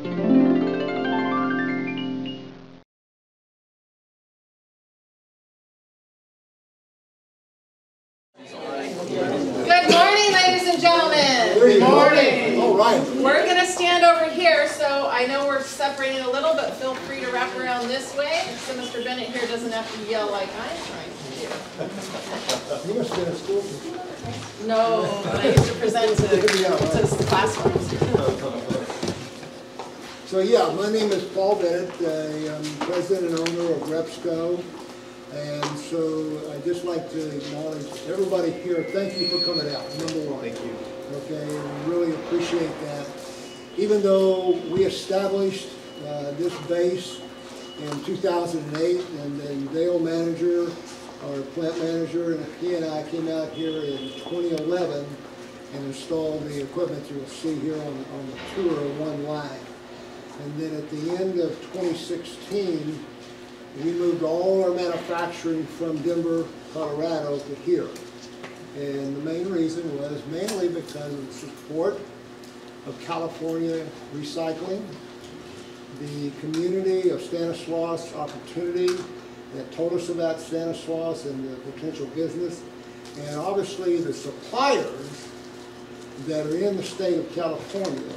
Good morning, ladies and gentlemen. Good morning. All right. We're going to stand over here, so I know we're separating a little, but feel free to wrap around this way, so Mr. Bennett here doesn't have to yell like I'm trying to do. You must have been at school. No, but I used to present to classrooms. So yeah, my name is Paul Bennett. I'm president and owner of Repsco. And so I'd just like to acknowledge everybody here. Thank you for coming out, number one. Thank you. Okay, we really appreciate that. Even though we established this base in 2008, and then Dale manager, our plant manager, and he and I came out here in 2011 and installed the equipment you'll see here on the tour of one line. And then at the end of 2016, we moved all our manufacturing from Denver, Colorado to here. And the main reason was mainly because of the support of California recycling, the community of Stanislaus opportunity that told us about Stanislaus and the potential business, and obviously the suppliers that are in the state of California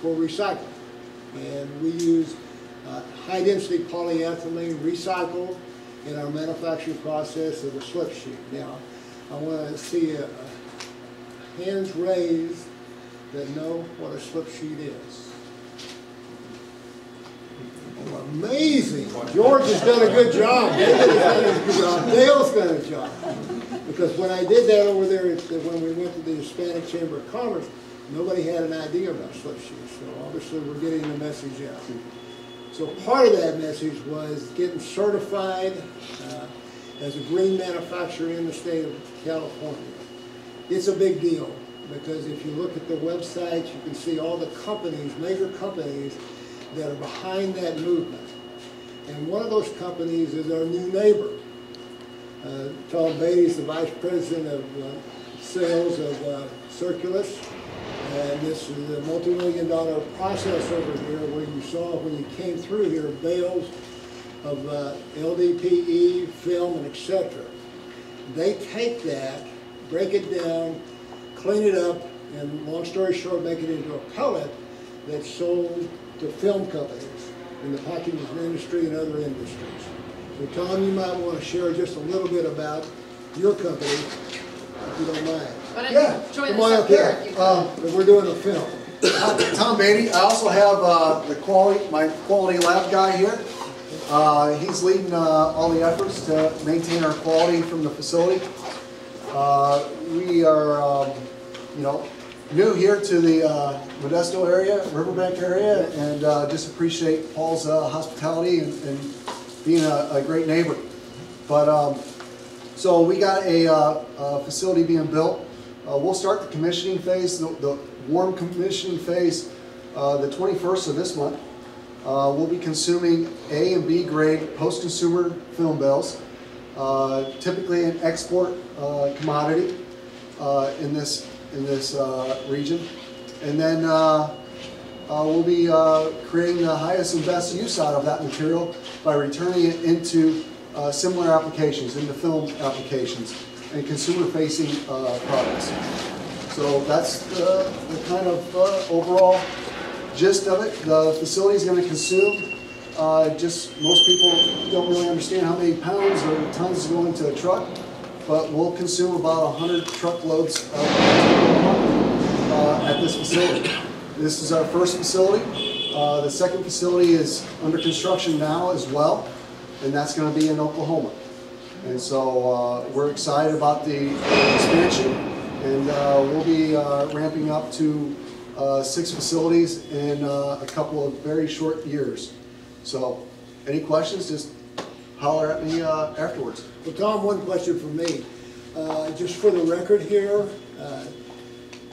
for recycling. And we use high-density polyethylene recycled in our manufacturing process of the slip sheet. Now, I want to see hands raised that know what a slip sheet is. Oh, amazing! George has done a good job. David has done a good job. Dale's done a job. Because when I did that over there, when we went to the Hispanic Chamber of Commerce, nobody had an idea about slip sheets. So obviously we're getting the message out. So part of that message was getting certified as a green manufacturer in the state of California. It's a big deal because if you look at the website, you can see all the companies, major companies, that are behind that movement. And one of those companies is our new neighbor. Tom Beatty is the Vice President of Sales of Circulus. And this is a multi-million-dollar process over here where you saw when you came through here bales of LDPE, film, and etc. They take that, break it down, clean it up, and long story short, make it into a pellet that's sold to film companies in the packaging industry and other industries. So Tom, you might want to share just a little bit about your company, if you don't mind. Yeah, come on up here. We're doing a film. Tom Beatty. I also have my quality lab guy here. He's leading all the efforts to maintain our quality from the facility. We are, new here to the Modesto area, Riverbank area, and just appreciate Paul's hospitality and being a great neighbor. But so we got a facility being built. We'll start the commissioning phase, the warm commissioning phase, the 21st of this month. We'll be consuming A and B grade post-consumer film bales, typically an export commodity in this region. And then we'll be creating the highest and best use out of that material by returning it into similar applications, into film applications and consumer-facing products. So that's the kind of overall gist of it. The facility is going to consume, just most people don't really understand how many pounds or tons go into a truck, but we'll consume about 100 truckloads at this facility. This is our first facility. The second facility is under construction now as well, and that's going to be in Oklahoma. And so we're excited about the expansion, and we'll be ramping up to 6 facilities in a couple of very short years. So any questions, just holler at me afterwards. Well, Tom, one question from me. Just for the record here,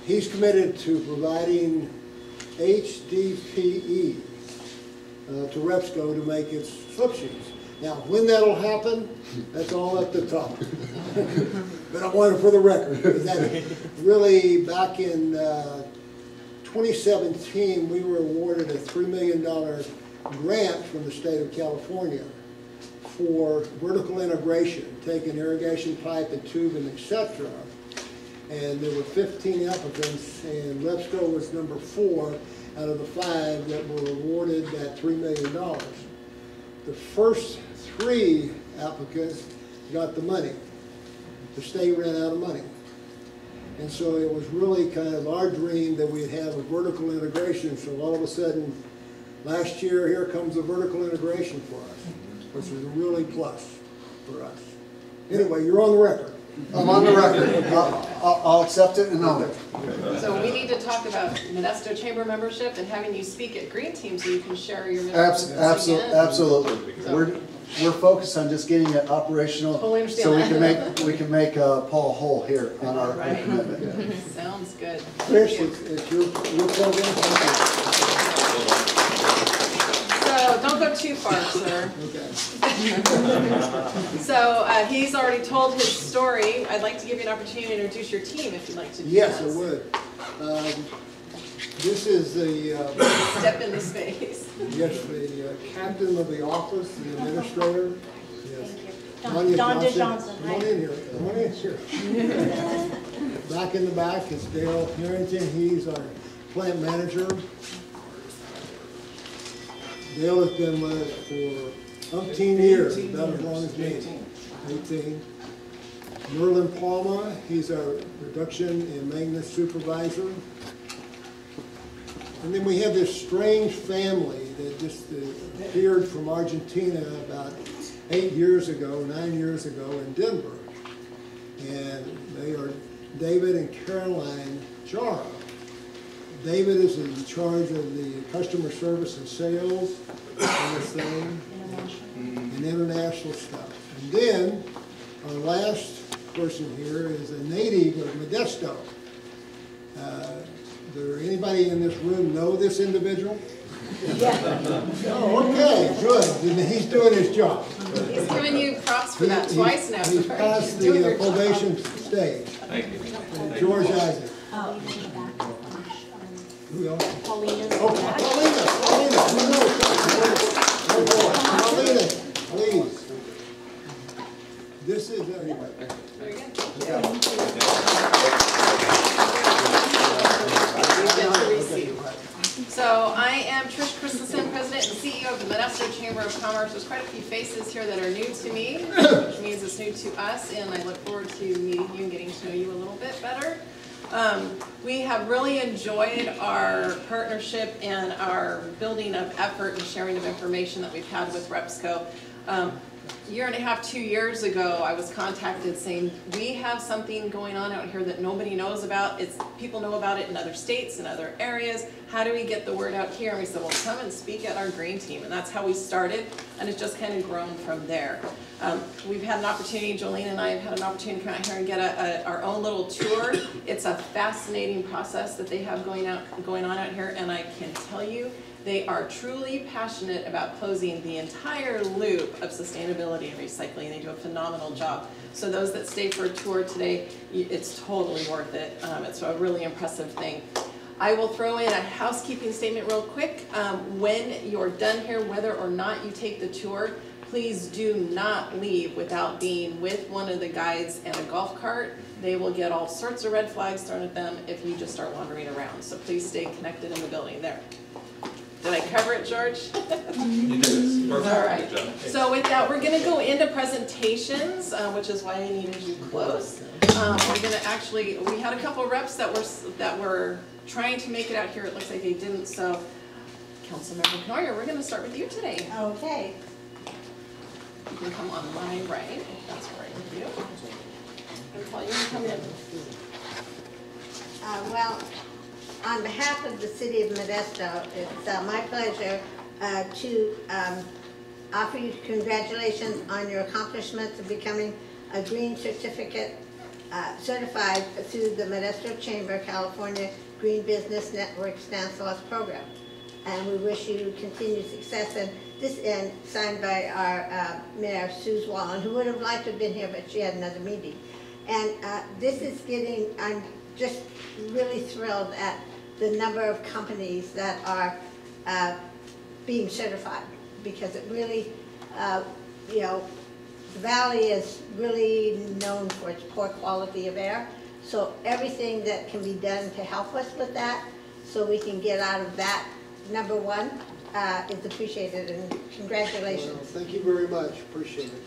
he's committed to providing HDPE to Repsco to make its slip sheets. Now, when that'll happen, that's all up to Tom. But I want it for the record, because that really, back in 2017, we were awarded a $3 million grant from the state of California for vertical integration, taking irrigation pipe and tube and etc. And there were 15 applicants, and Repsco was number 4 out of the 5 that were awarded that $3 million. The first 3 applicants got the money. The state ran out of money. And so it was really kind of our dream that we'd have a vertical integration. So all of a sudden, last year, here comes a vertical integration for us, which is a really plus for us. Anyway, you're on the record. I'm on the record. I'll accept it and own it. So we need to talk about Modesto Chamber membership and having you speak at Green Team so you can share your Modesto again. Absolutely. We're focused on just getting it operational, Totally so understand we can make Paul whole here on our Right. commitment. Sounds good. Chris, it's your program. So don't go too far, sir. Okay. So he's already told his story. I'd like to give you an opportunity to introduce your team if you'd like to do Yes, this. I would. This is the Step into space. yes, the captain of the office, the administrator. Yes. Thank you. Don Johnson. Come on in here. Come on in here. Back in the back is Dale Harrington. He's our plant manager. Dale has been with us for umpteen years, about as long as me. 18. Merlin Palma, he's our production and maintenance supervisor. And then we have this strange family that just appeared from Argentina about 8 years ago, 9 years ago in Denver. And they are David and Caroline Jara. David is in charge of the customer service and sales on this thing, and international stuff. And then our last person here is a native of Modesto. Does anybody in this room know this individual? Oh, okay, good. Then he's doing his job. He's giving you props for that twice now. He's passed Doing the your job. probation stage. Thank you. George Isaac. Oh, in the back. Who else? Paulina's Oh, in the back. Paulina, please. This is, anyway. Very good. You get to receive. So I am Trish Christensen, President and CEO of the Modesto Chamber of Commerce. There's quite a few faces here that are new to me, which means it's new to us, and I look forward to meeting you and getting to know you a little bit better. We have really enjoyed our partnership and our building of effort and sharing of information that we've had with Repsco. A year and a half, 2 years ago, I was contacted saying, we have something going on out here that nobody knows about. People know about it in other states and other areas. How do we get the word out here? And we said, well, come and speak at our Green Team. And that's how we started, and it's just kind of grown from there. We've had an opportunity, Jolene and I have had an opportunity to come out here and get our own little tour. It's a fascinating process that they have going on out here, and I can tell you, they are truly passionate about closing the entire loop of sustainability and recycling. They do a phenomenal job. So those that stay for a tour today, it's totally worth it. It's a really impressive thing. I will throw in a housekeeping statement real quick. When you're done here, whether or not you take the tour, please do not leave without being with one of the guides and a golf cart. They will get all sorts of red flags thrown at them if you just start wandering around. So please stay connected in the building there. Did I cover it, George? You did it. Perfect. All right. Good job. So with that, we're going to go into presentations, which is why I needed you close. We're going to actually, we had a couple reps that were trying to make it out here. It looks like they didn't. So, Councilmember Knoyer, we're going to start with you today. Okay. You can come on my right, if that's all right with you. And Paul, you can come in. Well, on behalf of the city of Modesto, it's my pleasure to offer you congratulations on your accomplishments of becoming a green certificate certified through the Modesto Chamber California Green Business Network Stanislaus program. And we wish you continued success. And this is signed by our Mayor, Suze Wallen, who would have liked to have been here, but she had another meeting. And this is getting, I'm just really thrilled at the number of companies that are being certified, because it really, you know, the valley is really known for its poor quality of air. So everything that can be done to help us with that, so we can get out of that, number one, is appreciated, and congratulations. Well, thank you very much. Appreciate it.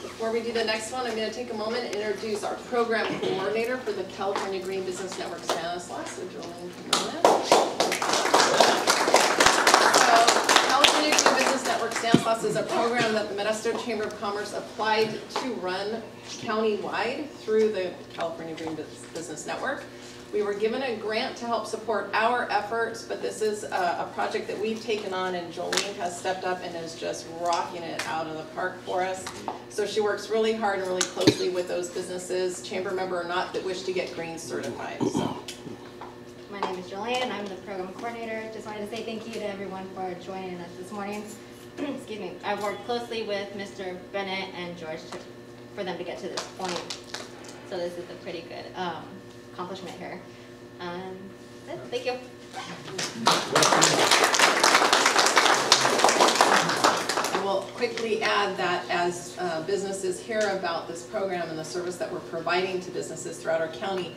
Before we do the next one, I'm going to take a moment and introduce our program coordinator for the California Green Business Network, Stanislaus. So Jolene, come on in. California Green Business Network Stanislaus is a program that the Modesto Chamber of Commerce applied to run county-wide through the California Green Business Network. We were given a grant to help support our efforts, but this is a project that we've taken on, and Jolene has stepped up and is just rocking it out of the park for us. So she works really hard and really closely with those businesses, chamber member or not, that wish to get green certified. So. My name is Jolene, and I'm the program coordinator. Just wanted to say thank you to everyone for joining us this morning. Excuse me. I've worked closely with Mr. Bennett and George for them to get to this point. So this is a pretty good accomplishment here. Thank you. I will quickly add that as businesses hear about this program and the service that we're providing to businesses throughout our county,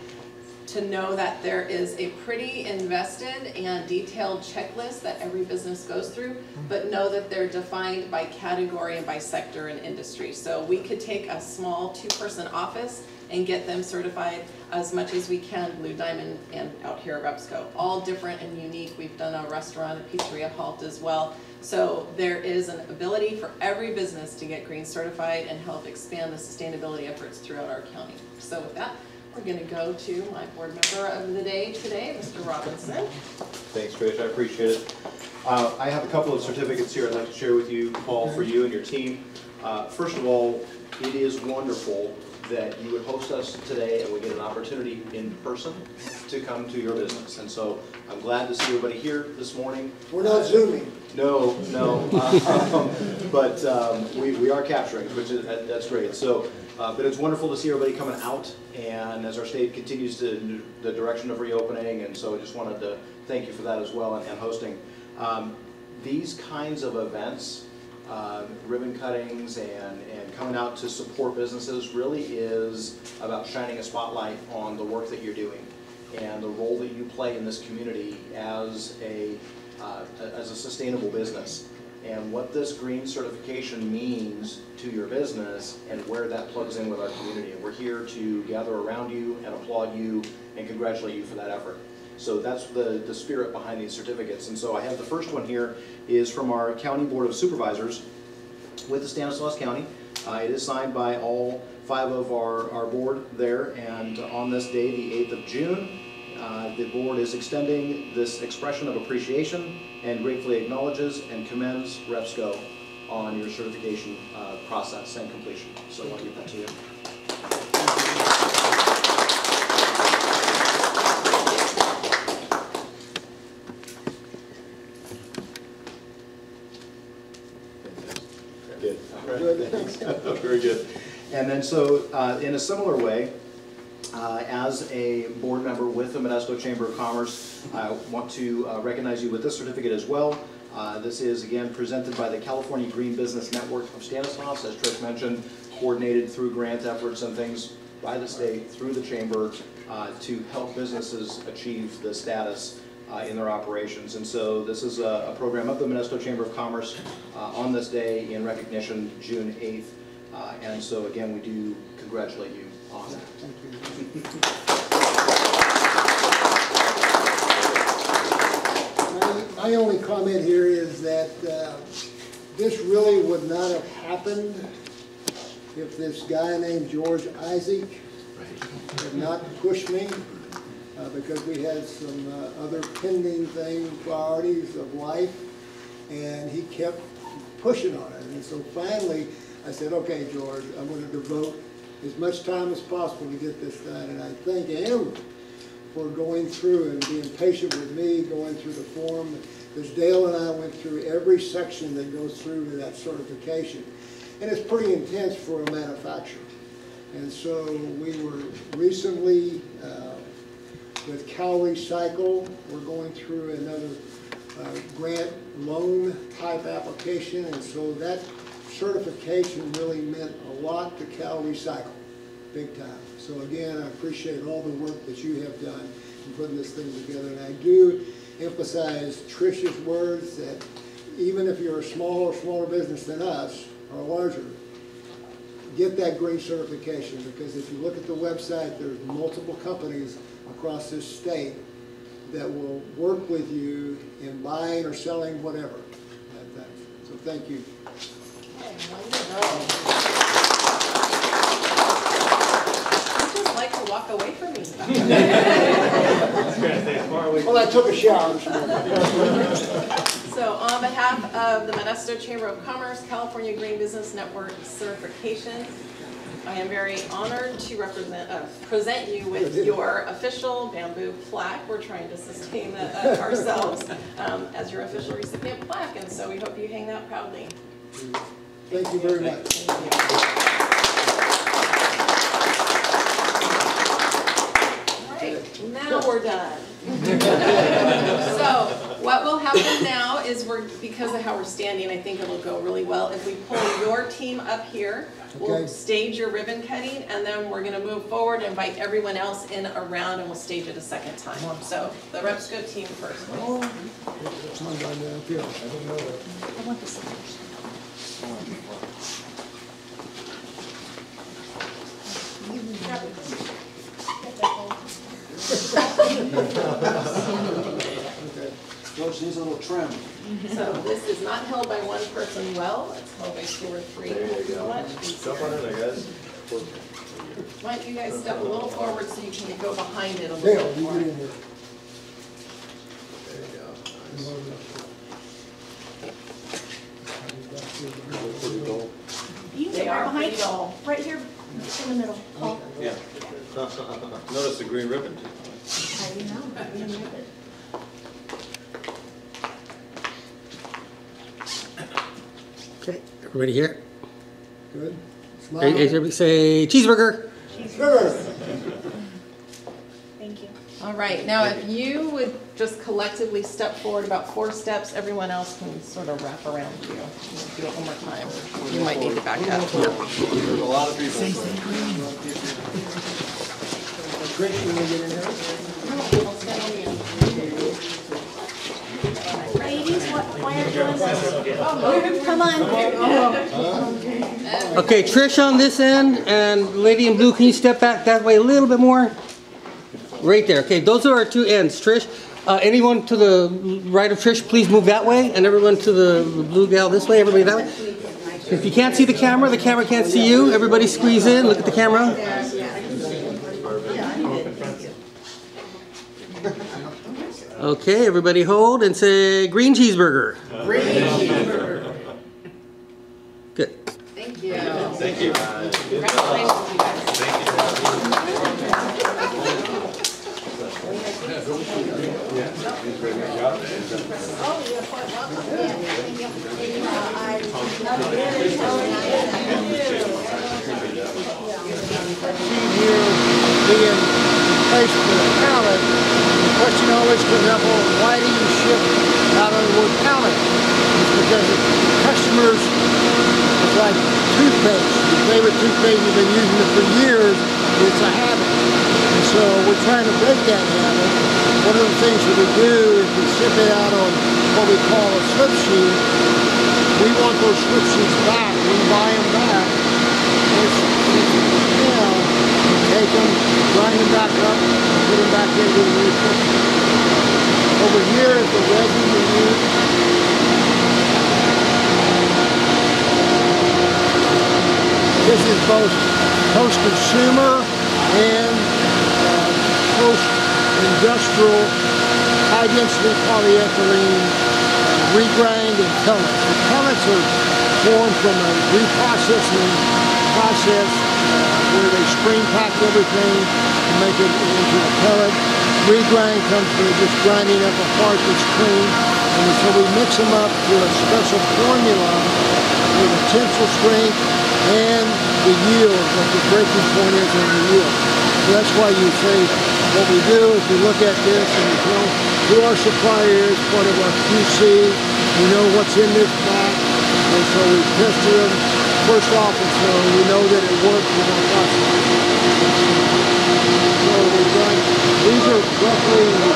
to know that there is a pretty invested and detailed checklist that every business goes through, but know that they're defined by category and by sector and industry. So we could take a small 2-person office and get them certified as much as we can, Blue Diamond and out here at Repsco. All different and unique. We've done a restaurant, a pizzeria halt as well. So there is an ability for every business to get green certified and help expand the sustainability efforts throughout our county. So with that, we're going to go to my board member of the day today, Mr. Robinson. Thanks, Trish. I appreciate it. I have a couple of certificates here I'd like to share with you, Paul, for you and your team. First of all, it is wonderful that you would host us today and we get an opportunity in person to come to your business. And so I'm glad to see everybody here this morning. We're not Zooming. No, but we are capturing, which is, that's great. So, but it's wonderful to see everybody coming out, and as our state continues to the direction of reopening, and so I just wanted to thank you for that as well, and hosting. These kinds of events, ribbon cuttings and coming out to support businesses really is about shining a spotlight on the work that you're doing and the role that you play in this community as a sustainable business, and what this green certification means to your business and where that plugs in with our community. And we're here to gather around you and applaud you and congratulate you for that effort. So that's the spirit behind these certificates. And so I have the first one here is from our County Board of Supervisors with the Stanislaus County. It is signed by all 5 of our board there, and on this day, the 8th of June, the board is extending this expression of appreciation and gratefully acknowledges and commends Repsco on your certification process and completion. So I want to give that to you. Good. Good. Very good. And then so in a similar way, as a board member with the Modesto Chamber of Commerce, I want to recognize you with this certificate as well. This is again presented by the California Green Business Network of Stanislaus, as Trish mentioned, coordinated through grant efforts and things by the state through the chamber to help businesses achieve the status in their operations. And so this is a program of the Modesto Chamber of Commerce on this day in recognition, June 8th. And so again, we do congratulate you on that. Thank you. My only comment here is that this really would not have happened if this guy named George Isaac had not pushed me, because we had some other pending things, priorities of life, and he kept pushing on it. And so finally I said, okay, George, I'm going to devote as much time as possible to get this done. And I thank him for going through and being patient with me, going through the form. Because Dale and I went through every section that goes through to that certification. and it's pretty intense for a manufacturer. And so we were recently, with Cal Recycle, we're going through another grant loan type application, and so that certification really meant a lot to Cal Recycle, big time. So again, I appreciate all the work that you have done in putting this thing together, and I do emphasize Trish's words that even if you're a smaller business than us, or larger, get that green certification, because if you look at the website, there's multiple companies across this state that will work with you in buying or selling whatever. So thank you. I'd just like to walk away from me. Well, I took a shower this morning. So on behalf of the Modesto Chamber of Commerce, California Green Business Network certification, I am very honored to present you with your official bamboo plaque. We're trying to sustain that ourselves as your official recipient plaque, and so we hope you hang that proudly. Thank you very much. Thank you. All right, now we're done. So what will happen now is because of how we're standing, I think it'll go really well. If we pull your team up here, we'll stage your ribbon cutting, and then we're going to move forward and invite everyone else in around, and we'll stage it a second time. So the Repsco team first, please. I want the scissors. George needs a little trim. So this is not held by one person well, it's held by 2 or 3. There you go. Much easier. Jump on in there, guys. Why don't you guys step a little forward so you can go behind it a Dale, little bit you more. get in here. There you go. You They can are right pretty behind, dull. right here in the middle, Paul. Yeah. Notice the green ribbon. I do know. Okay, everybody here? Good. Smile. Everybody say cheeseburger. Sure. Thank you. All right, now if you would just collectively step forward about 4 steps, everyone else can sort of wrap around you. Do it one more time. You might need to back up. There's a lot of people. Trish, you want to get in here? I'll stand on the end. Ladies, why aren't you on this? Come on. Okay, Trish on this end, and lady in blue, can you step back that way a little bit more? Right there. Okay, those are our 2 ends. Trish, anyone to the right of Trish, please move that way, and everyone to the blue gal this way, everybody that way. If you can't see the camera can't see you. Everybody squeeze in, look at the camera. Okay, everybody hold and say green cheeseburger. Green cheeseburger. Good. Thank you. Thank you. Congratulations, you guys. Here being placed for a pallet, the question always comes up, well, why do you ship out of the word pallet? It's because customers, it's like toothpaste. Your favorite toothpaste, you've been using it for years, it's a habit. And so we're trying to break that habit. One of the things that we do is we ship it out on what we call a slip sheet. We want those slip sheets back. We buy them back. Take them, grind them back up, and put them back into the new system. Over here is the resin we use. This is both post-consumer and post-industrial high-density polyethylene regrind and pellets. The pellets are formed from a reprocessing process where they screen pack everything to make it into a pellet. Regrind comes from just grinding up a part that's clean, and so we mix them up to a special formula for the tensile strength and the yield, what the breaking point is in the yield. So that's why you say what we do is we look at this and we tell who our supplier is, part of our QC. We know what's in this box, and so we tested them first off, and so we know that it works with our process. So we've done, these are roughly, we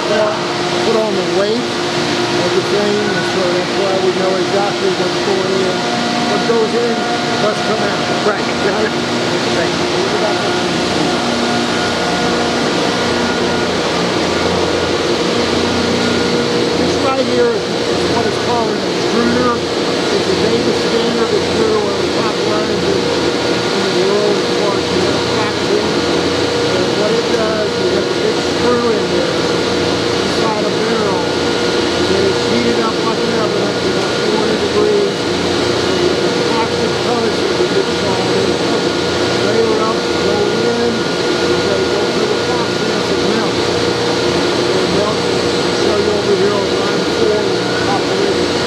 put on the weight of the thing, and so that's why we know exactly what's going in. What goes in must come out. Right. This right here is what is called an extruder. It's a Davis standard extruder, one of the top runners in the world as far as manufacturing. And what it does is you have a big screw in there inside a barrel. And then it's heated up like an oven up to about 400 degrees. So the plastic pellets that we get from layer up, go in, and they go through the process and melt. And melt, I'll show you over here on line 4 operation.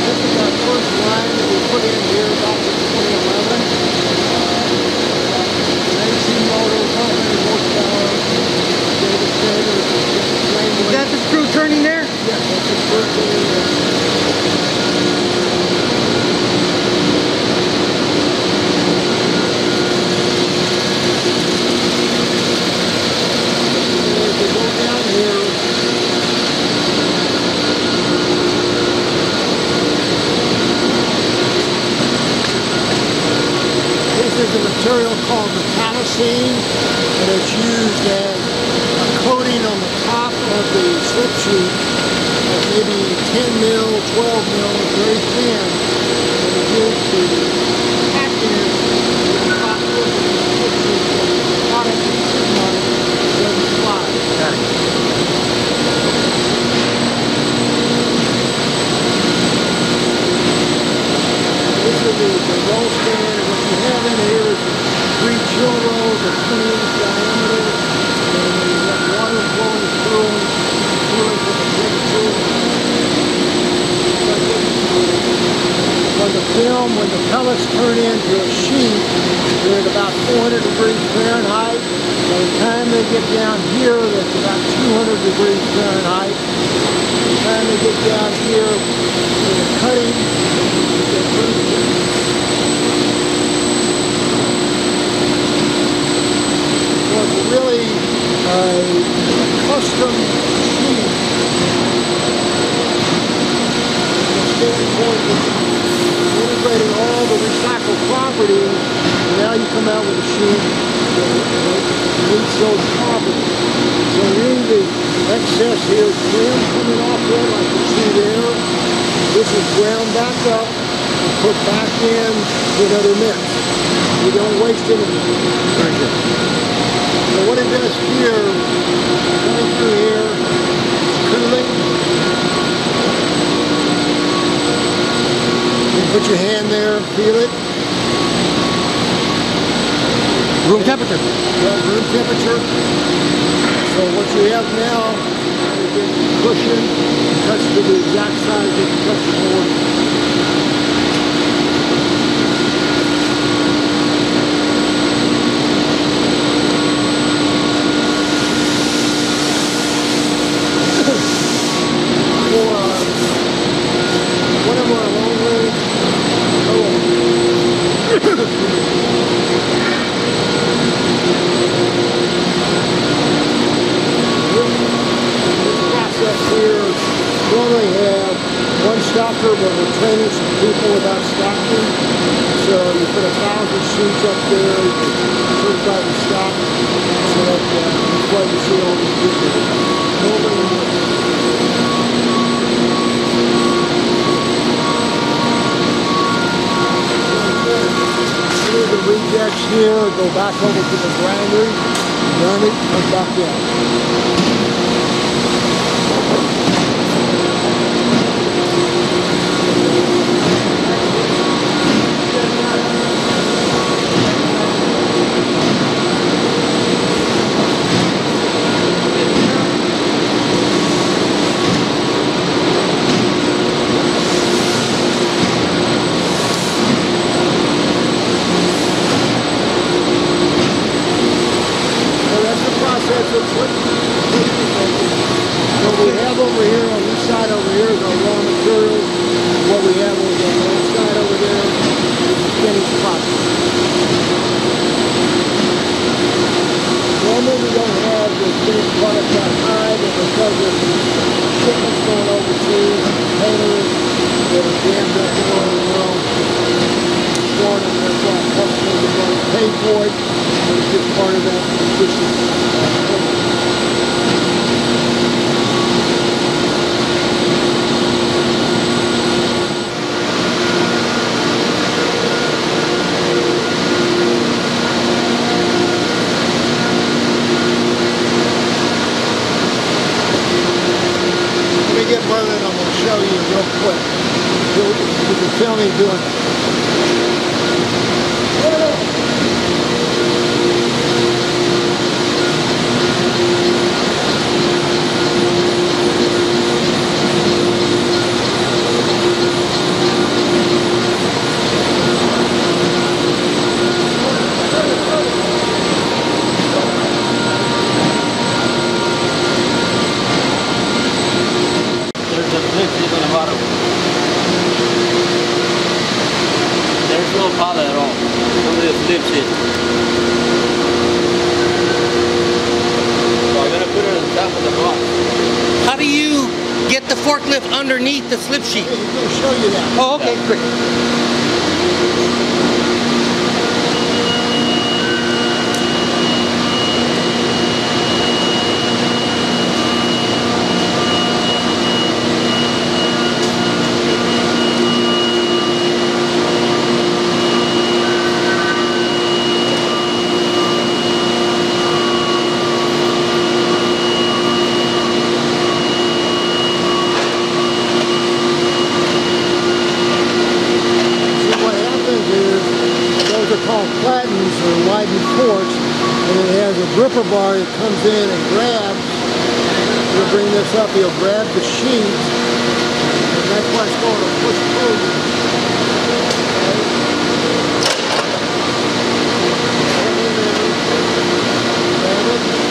This is our first line that we put in here back in 2011. 18 motors, 100 horsepower. Davis standard. Is that the screw turning there? Yes, that's the first thing. If you go down here, this is a material called metallocene, and it's used as a coating on the top of the slip sheet, maybe 10 mil, 12 mil, very thin, and it's used to pack in the top portion of the slip sheet so the product is sitting on it doesn't fly. This is the roll stand, and what you have in here is 3 chill rolls of 20 inch diameter, and then you have water flowing through them, cooling for the temperature. When the pellets turn into a sheet, they're at about 400 degrees Fahrenheit. By the time they get down here, that's about 200 degrees Fahrenheit. By the time they get down here, the cutting, was really a custom sheet. From the standpoint of integrating all the recycled properties, and now you come out with a sheet that meets those properties. So really the excess here is trim coming off there like you see there. This is ground back up and put back in to another mix. You don't waste anything. Very good. So what it does here, coming through here, it's cooling. You put your hand there, feel it. Room temperature. Room temperature. So what you have now is a cushion, cuts to the exact size that you cut the board. Stocker, but we're training some people about stocking. So you put 1,000 sheets up there, you certify the stock, so that's why you see all these people. Any of the rejects here go back over to the grinder, run it, come back in. we have over here, on this side over here is our raw materials. What we have over on that side over there is the finished product. Normally we don't have the finished product that high, but because of shipments going overseas, containers that are jammed up all over the world, storing them, that's why customers are going to pay for it, but it's just part of that efficiency. Get brother and I'm going to show you real quick. You can feel me doing it. There's no bother at all. Only the flips it. So I'm gonna put it on top of the box. How do you get the forklift underneath the slip sheet? He's going to show you that. Oh, okay, great. Plattens or widened forks, and it has a gripper bar that comes in and grabs. He'll bring this up, he'll grab the sheet, and that's why it's going to push through. Grab it.